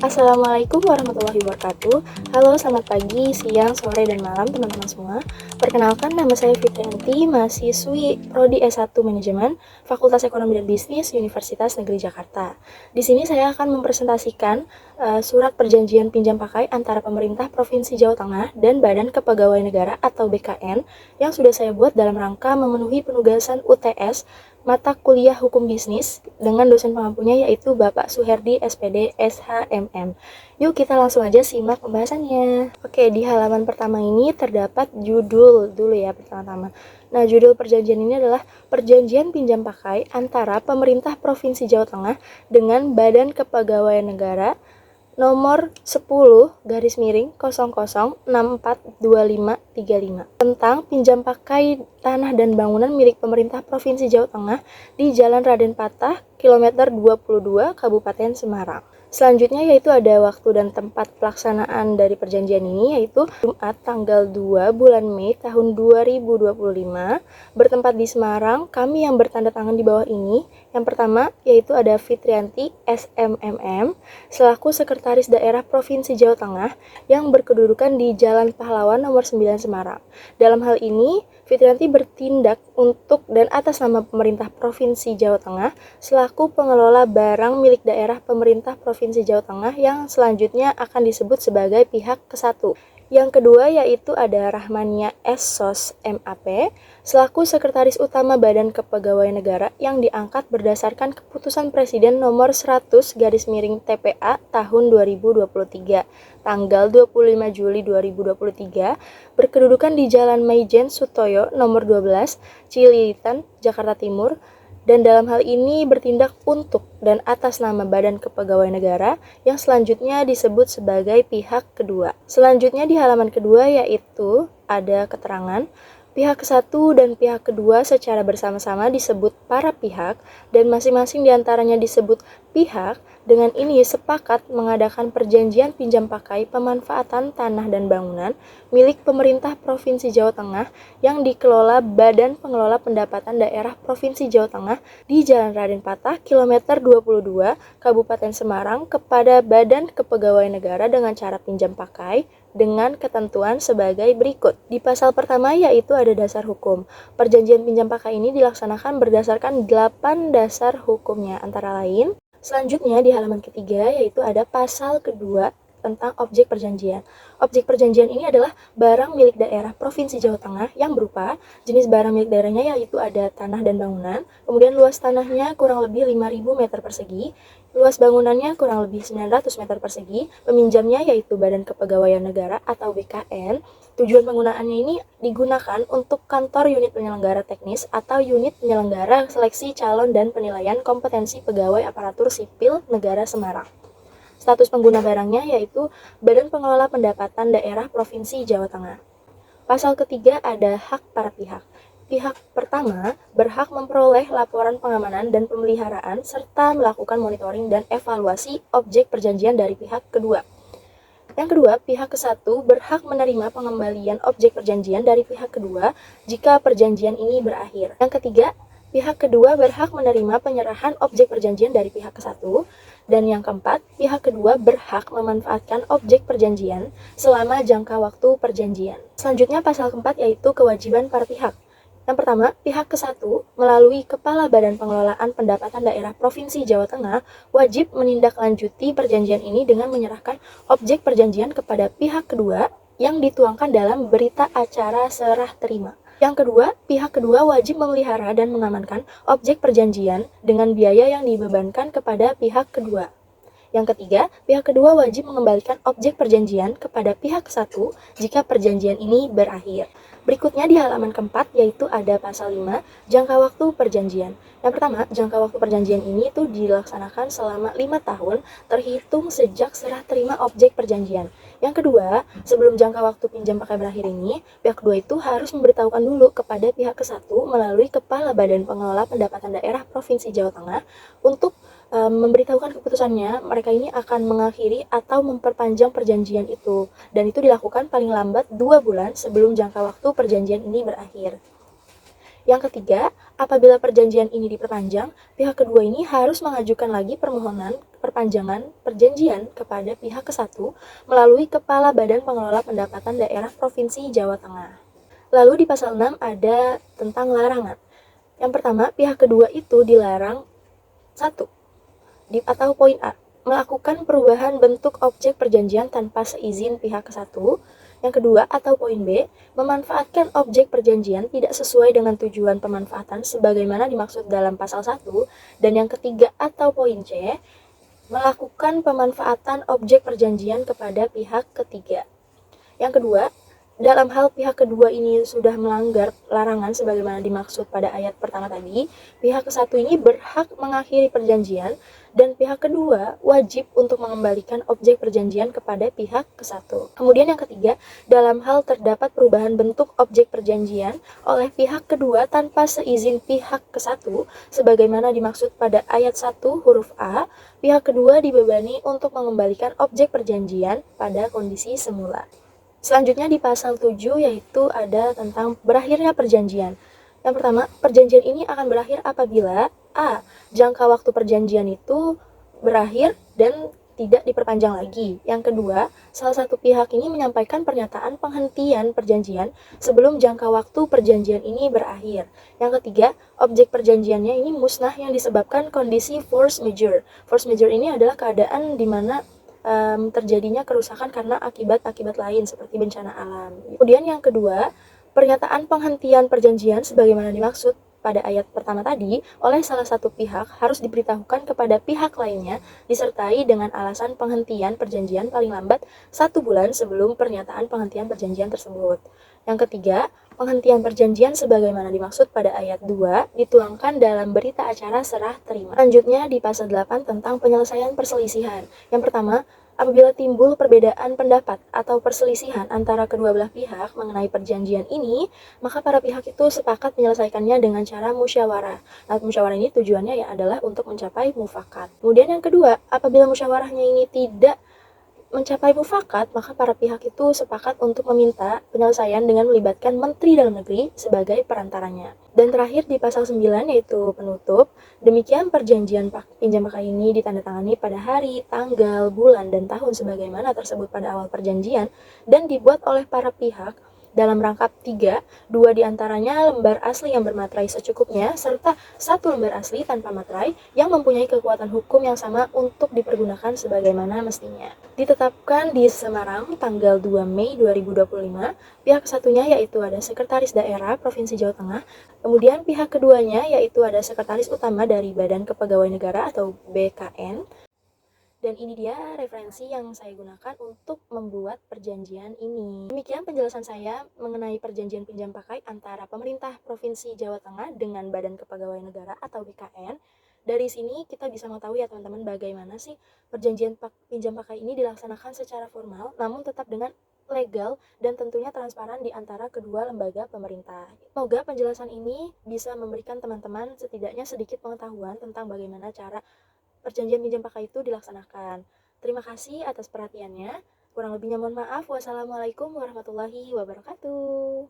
Assalamualaikum warahmatullahi wabarakatuh. Halo, selamat pagi, siang, sore, dan malam teman-teman semua. Perkenalkan, nama saya Fitrianti, mahasiswi Prodi S1 Manajemen, Fakultas Ekonomi dan Bisnis, Universitas Negeri Jakarta. Di sini saya akan mempresentasikan surat perjanjian pinjam pakai antara pemerintah Provinsi Jawa Tengah dan Badan Kepegawaian Negara atau BKN yang sudah saya buat dalam rangka memenuhi penugasan UTS mata kuliah Hukum Bisnis dengan dosen pengampunya yaitu Bapak Suherdi SPD SHMM. Yuk kita langsung aja simak pembahasannya. Oke, di halaman pertama ini terdapat judul dulu ya pertama-tama. Nah, judul perjanjian ini adalah Perjanjian Pinjam Pakai antara Pemerintah Provinsi Jawa Tengah dengan Badan Kepegawaian Negara nomor 10-00642535 tentang pinjam pakai tanah dan bangunan milik pemerintah Provinsi Jawa Tengah di Jalan Raden Patah, kilometer 22, Kabupaten Semarang. Selanjutnya yaitu ada waktu dan tempat pelaksanaan dari perjanjian ini yaitu Jumat tanggal 2 bulan Mei tahun 2025 bertempat di Semarang. Kami yang bertanda tangan di bawah ini, yang pertama yaitu ada Fitrianti SMMM selaku Sekretaris Daerah Provinsi Jawa Tengah yang berkedudukan di Jalan Pahlawan nomor 9 Semarang. Dalam hal ini Fitrianti bertindak untuk dan atas nama pemerintah Provinsi Jawa Tengah selaku pengelola barang milik daerah pemerintah Provinsi Jawa Tengah yang selanjutnya akan disebut sebagai pihak ke-1. Yang kedua yaitu ada Rahmania S. Sos MAP selaku Sekretaris Utama Badan Kepegawaian Negara yang diangkat berdasarkan Keputusan Presiden nomor 100/TPA tahun 2023 tanggal 25 Juli 2023 berkedudukan di Jalan Maijen Sutoyo nomor 12 Cililitan, Jakarta Timur, dan dalam hal ini bertindak untuk dan atas nama Badan Kepegawaian Negara yang selanjutnya disebut sebagai pihak kedua. Selanjutnya di halaman kedua yaitu ada keterangan pihak ke-1 dan pihak kedua secara bersama-sama disebut para pihak dan masing-masing diantaranya disebut pihak. Dengan ini sepakat mengadakan perjanjian pinjam pakai pemanfaatan tanah dan bangunan milik pemerintah Provinsi Jawa Tengah yang dikelola Badan Pengelola Pendapatan Daerah Provinsi Jawa Tengah di Jalan Raden Patah, kilometer 22, Kabupaten Semarang kepada Badan Kepegawaian Negara dengan cara pinjam pakai dengan ketentuan sebagai berikut. Di pasal pertama yaitu ada dasar hukum. Perjanjian pinjam pakai ini dilaksanakan berdasarkan 8 dasar hukumnya antara lain. Selanjutnya di halaman ketiga yaitu ada pasal kedua tentang objek perjanjian. Objek perjanjian ini adalah barang milik daerah Provinsi Jawa Tengah yang berupa jenis barang milik daerahnya yaitu ada tanah dan bangunan, kemudian luas tanahnya kurang lebih 5.000 meter persegi, luas bangunannya kurang lebih 900 meter persegi, peminjamnya yaitu Badan Kepegawaian Negara atau BKN. Tujuan penggunaannya ini digunakan untuk kantor unit penyelenggara teknis atau unit penyelenggara seleksi calon dan penilaian kompetensi pegawai aparatur sipil negara Semarang. Status pengguna barangnya yaitu Badan Pengelola Pendapatan Daerah Provinsi Jawa Tengah. Pasal ketiga ada hak para pihak. Pihak pertama berhak memperoleh laporan pengamanan dan pemeliharaan serta melakukan monitoring dan evaluasi objek perjanjian dari pihak kedua. Yang kedua, pihak ke-1 berhak menerima pengembalian objek perjanjian dari pihak kedua jika perjanjian ini berakhir. Yang ketiga, pihak kedua berhak menerima penyerahan objek perjanjian dari pihak ke-1. Dan yang keempat, pihak kedua berhak memanfaatkan objek perjanjian selama jangka waktu perjanjian. Selanjutnya pasal keempat yaitu kewajiban para pihak. Yang pertama, pihak ke-1 melalui Kepala Badan Pengelolaan Pendapatan Daerah Provinsi Jawa Tengah wajib menindaklanjuti perjanjian ini dengan menyerahkan objek perjanjian kepada pihak kedua yang dituangkan dalam berita acara serah terima. Yang kedua, pihak kedua wajib memelihara dan mengamankan objek perjanjian dengan biaya yang dibebankan kepada pihak kedua. Yang ketiga, pihak kedua wajib mengembalikan objek perjanjian kepada pihak ke-1 jika perjanjian ini berakhir. Berikutnya di halaman keempat yaitu ada pasal 5, jangka waktu perjanjian. Yang pertama, jangka waktu perjanjian ini itu dilaksanakan selama 5 tahun terhitung sejak serah terima objek perjanjian. Yang kedua, sebelum jangka waktu pinjam pakai berakhir ini, pihak kedua itu harus memberitahukan dulu kepada pihak ke-1 melalui Kepala Badan Pengelola Pendapatan Daerah Provinsi Jawa Tengah untuk memberitahukan keputusannya mereka ini akan mengakhiri atau memperpanjang perjanjian itu, dan itu dilakukan paling lambat 2 bulan sebelum jangka waktu perjanjian ini berakhir. Yang ketiga, apabila perjanjian ini diperpanjang, pihak kedua ini harus mengajukan lagi permohonan perpanjangan perjanjian kepada pihak ke-1 melalui Kepala Badan Pengelola Pendapatan Daerah Provinsi Jawa Tengah. Lalu di pasal 6 ada tentang larangan. Yang pertama, pihak kedua itu dilarang 1. Atau poin A, melakukan perubahan bentuk objek perjanjian tanpa seizin pihak ke-1. Yang kedua, atau poin B, memanfaatkan objek perjanjian tidak sesuai dengan tujuan pemanfaatan sebagaimana dimaksud dalam pasal 1. Dan yang ketiga, atau poin C, melakukan pemanfaatan objek perjanjian kepada pihak ketiga. Yang kedua, dalam hal pihak kedua ini sudah melanggar larangan sebagaimana dimaksud pada ayat pertama tadi, pihak ke-1 ini berhak mengakhiri perjanjian dan pihak kedua wajib untuk mengembalikan objek perjanjian kepada pihak ke-1. Kemudian yang ketiga, dalam hal terdapat perubahan bentuk objek perjanjian oleh pihak kedua tanpa seizin pihak ke-1 sebagaimana dimaksud pada ayat 1 huruf A, pihak kedua dibebani untuk mengembalikan objek perjanjian pada kondisi semula. Selanjutnya di pasal 7 yaitu ada tentang berakhirnya perjanjian. Yang pertama, perjanjian ini akan berakhir apabila A. Jangka waktu perjanjian itu berakhir dan tidak diperpanjang lagi. Yang kedua, salah satu pihak ini menyampaikan pernyataan penghentian perjanjian sebelum jangka waktu perjanjian ini berakhir. Yang ketiga, objek perjanjiannya ini musnah yang disebabkan kondisi force majeure. Force majeure ini adalah keadaan di mana terjadinya kerusakan karena akibat-akibat lain seperti bencana alam. Kemudian yang kedua, pernyataan penghentian perjanjian sebagaimana dimaksud pada ayat pertama tadi oleh salah satu pihak harus diberitahukan kepada pihak lainnya disertai dengan alasan penghentian perjanjian paling lambat 1 bulan sebelum pernyataan penghentian perjanjian tersebut. Yang ketiga, penghentian perjanjian sebagaimana dimaksud pada ayat 2 dituangkan dalam berita acara serah terima. Selanjutnya di pasal 8 tentang penyelesaian perselisihan. Yang pertama, apabila timbul perbedaan pendapat atau perselisihan antara kedua belah pihak mengenai perjanjian ini, maka para pihak itu sepakat menyelesaikannya dengan cara musyawarah. Nah, musyawarah ini tujuannya adalah untuk mencapai mufakat. Kemudian yang kedua, apabila musyawarahnya ini tidak mencapai mufakat, maka para pihak itu sepakat untuk meminta penyelesaian dengan melibatkan Menteri Dalam Negeri sebagai perantaranya. Dan terakhir di pasal 9 yaitu penutup, demikian perjanjian pinjam pakai ini ditandatangani pada hari, tanggal, bulan, dan tahun sebagaimana tersebut pada awal perjanjian dan dibuat oleh para pihak dalam rangkap 3, 2 diantaranya lembar asli yang bermaterai secukupnya, serta 1 lembar asli tanpa materai yang mempunyai kekuatan hukum yang sama untuk dipergunakan sebagaimana mestinya. Ditetapkan di Semarang tanggal 2 Mei 2025, pihak satunya yaitu ada Sekretaris Daerah Provinsi Jawa Tengah, kemudian pihak keduanya yaitu ada Sekretaris Utama dari Badan Kepegawaian Negara atau BKN. Dan ini dia referensi yang saya gunakan untuk membuat perjanjian ini. Demikian penjelasan saya mengenai perjanjian pinjam pakai antara pemerintah Provinsi Jawa Tengah dengan Badan Kepegawaian Negara atau BKN. Dari sini kita bisa mengetahui ya teman-teman bagaimana sih perjanjian pinjam pakai ini dilaksanakan secara formal namun tetap dengan legal dan tentunya transparan di antara kedua lembaga pemerintah. Semoga penjelasan ini bisa memberikan teman-teman setidaknya sedikit pengetahuan tentang bagaimana cara perjanjian pinjam pakai itu dilaksanakan. Terima kasih atas perhatiannya. Kurang lebihnya mohon maaf. Wassalamualaikum warahmatullahi wabarakatuh.